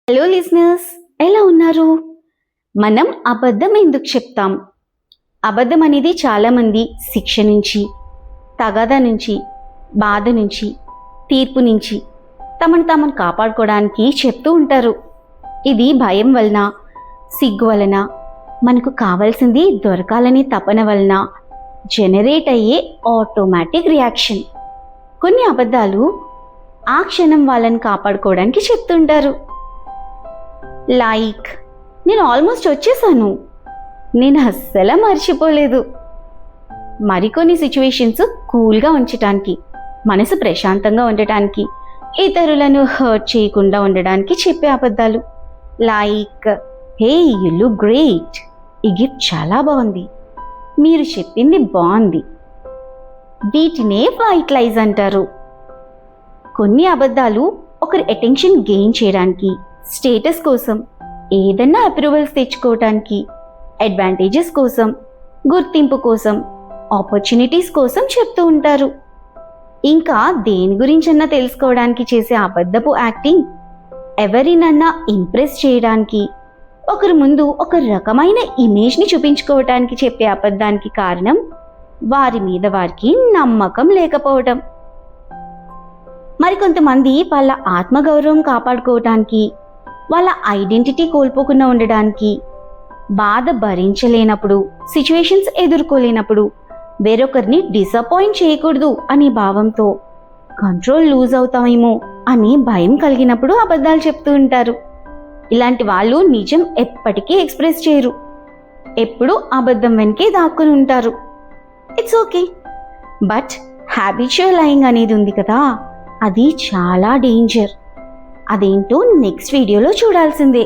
Hello listeners, ఎలా ఉన్నారు? మనం అబద్ధం ఎందుకు చెప్తాం? అబద్ధం అనేది చాలామంది శిక్ష నుంచి, తగాదా నుంచి, బాధ నుంచి, తీర్పు నుంచి తమను కాపాడుకోవడానికి చెప్తూ ఉంటారు. ఇది భయం వలన, సిగ్గు వలన, మనకు కావాల్సింది దొరకాలనే తపన వలన జనరేట్ అయ్యే ఆటోమేటిక్ రియాక్షన్. కొన్ని అబద్ధాలు ఆ క్షణం వాళ్ళని కాపాడుకోవడానికి చెప్తుంటారు. లైక్, నేను ఆల్మోస్ట్ వచ్చేసాను, నేను అస్సలు మర్చిపోలేదు. మరికొన్ని సిచ్యువేషన్స్ కూల్గా ఉంచటానికి, మనసు ప్రశాంతంగా ఉండటానికి, ఇతరులను హర్ట్ చేయకుండా ఉండడానికి చెప్పే అబద్ధాలు. Like, hey you look great, ఈ గిఫ్ట్ చాలా బాగుంది, మీరు చెప్పింది బాగుంది. వీటినే వైట్ లైస్ అంటారు. కొన్ని అబద్ధాలు ఒకరి అటెన్షన్ గెయిన్ చేయడానికి, స్టేటస్ కోసం, ఏదన్నా అప్రూవల్స్ తెచ్చుకోవటానికి, అడ్వాంటేజెస్ కోసం, గుర్తింపు కోసం, ఆపర్చునిటీస్ కోసం చెప్తూ ఉంటారు. ఇంకా దేని గురించన్నా తెలుసుకోవడానికి చేసే అబద్ధపు యాక్టింగ్, ఎవరినన్నా ఇంప్రెస్ చేయడానికి, ఒకరి ముందు ఒక రకమైన ఇమేజ్ని చూపించుకోవటానికి చెప్పే అబద్ధానికి కారణం వారి మీద వారికి నమ్మకం లేకపోవటం. మరికొంతమంది వాళ్ళ ఆత్మగౌరవం కాపాడుకోవటానికి, వాళ్ళ ఐడెంటిటీ కోల్పోకుండా ఉండడానికి, బాధ భరించలేనప్పుడు, సిచ్యువేషన్స్ ఎదుర్కోలేనప్పుడు వేరొకరిని డిసప్పాయింట్ చేయకూడదు అనే భావంతో, కంట్రోల్ లూజ్ అవుతామేమో అని భయం కలిగినప్పుడు అబద్ధాలు చెప్తూ ఉంటారు. ఇలాంటి వాళ్ళు నిజం ఎప్పటికీ ఎక్స్ప్రెస్ చేయరు, ఎప్పుడూ అబద్ధం వెనకే దాక్కుని ఉంటారు. It's okay, but habitual lying అనేది ఉంది కదా, అది చాలా డేంజర్. అదేంటో నెక్స్ట్ వీడియోలో చూడాల్సిందే.